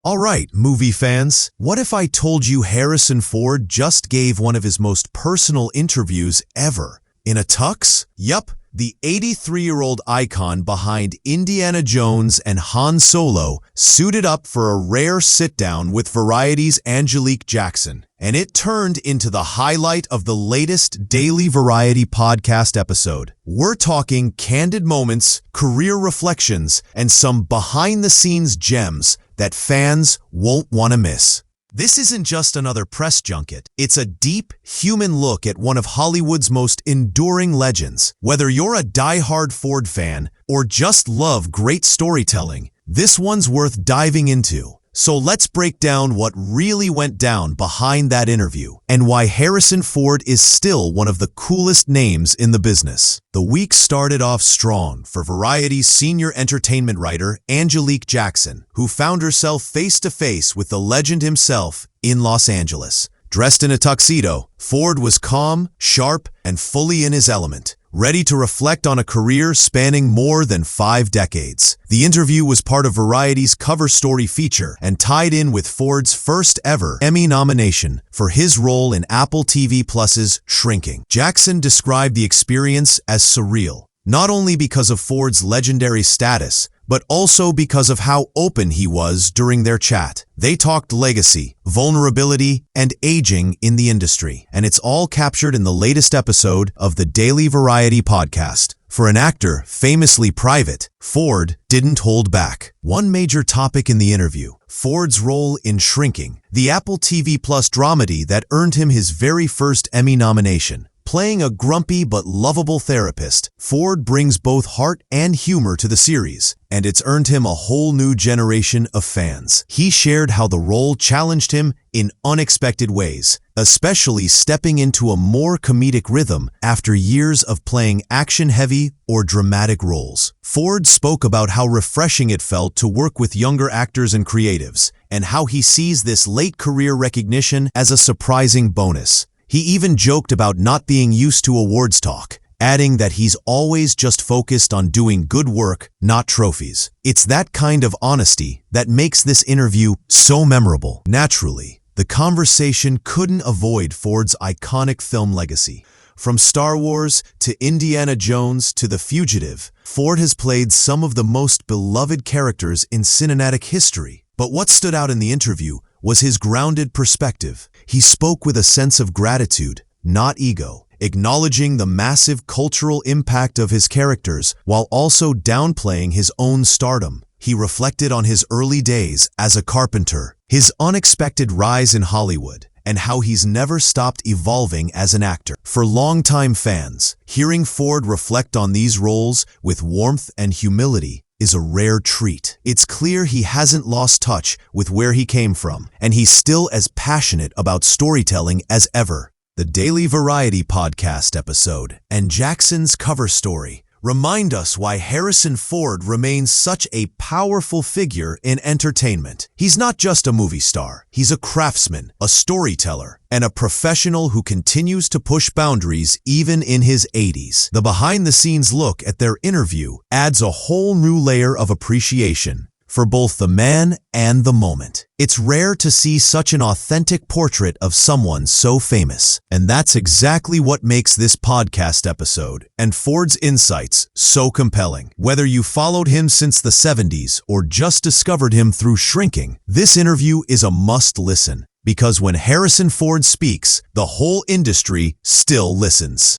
Alright, movie fans, what if I told you Harrison Ford just gave one of his most personal interviews ever? In a tux? Yup, the 83-year-old icon behind Indiana Jones and Han Solo suited up for a rare sit-down with Variety's Angelique Jackson. And it turned into the highlight of the latest Daily Variety podcast episode. We're talking candid moments, career reflections, and some behind-the-scenes gems that fans won't want to miss. This isn't just another press junket. It's a deep, human look at one of Hollywood's most enduring legends. Whether you're a die-hard Ford fan or just love great storytelling, this one's worth diving into. So let's break down what really went down behind that interview and why Harrison Ford is still one of the coolest names in the business. The week started off strong for Variety's senior entertainment writer, Angelique Jackson, who found herself face-to-face with the legend himself in Los Angeles. Dressed in a tuxedo, Ford was calm, sharp, and fully in his element, ready to reflect on a career spanning more than 5 decades. The interview was part of Variety's cover story feature and tied in with Ford's first ever Emmy nomination for his role in Apple TV Plus's Shrinking. Jackson described the experience as surreal, not only because of Ford's legendary status, but also because of how open he was during their chat. They talked legacy, vulnerability, and aging in the industry, and it's all captured in the latest episode of the Daily Variety podcast. For an actor famously private, Ford didn't hold back. One major topic in the interview, Ford's role in Shrinking, the Apple TV Plus dramedy that earned him his very first Emmy nomination. Playing a grumpy but lovable therapist, Ford brings both heart and humor to the series, and it's earned him a whole new generation of fans. He shared how the role challenged him in unexpected ways, especially stepping into a more comedic rhythm after years of playing action-heavy or dramatic roles. Ford spoke about how refreshing it felt to work with younger actors and creatives, and how he sees this late career recognition as a surprising bonus. He even joked about not being used to awards talk, adding that he's always just focused on doing good work, not trophies. It's that kind of honesty that makes this interview so memorable. Naturally, the conversation couldn't avoid Ford's iconic film legacy. From Star Wars to Indiana Jones to The Fugitive, Ford has played some of the most beloved characters in cinematic history. But what stood out in the interview was his grounded perspective. He spoke with a sense of gratitude, not ego, acknowledging the massive cultural impact of his characters while also downplaying his own stardom. He reflected on his early days as a carpenter, his unexpected rise in Hollywood, and how he's never stopped evolving as an actor. For longtime fans, hearing Ford reflect on these roles with warmth and humility is a rare treat. It's clear he hasn't lost touch with where he came from, and he's still as passionate about storytelling as ever. The Daily Variety podcast episode and Jackson's cover story remind us why Harrison Ford remains such a powerful figure in entertainment. He's not just a movie star. He's a craftsman, a storyteller, and a professional who continues to push boundaries even in his 80s. The behind-the-scenes look at their interview adds a whole new layer of appreciation for both the man and the moment. It's rare to see such an authentic portrait of someone so famous, and that's exactly what makes this podcast episode and Ford's insights so compelling. Whether you followed him since the 70s or just discovered him through Shrinking, this interview is a must-listen, because when Harrison Ford speaks, the whole industry still listens.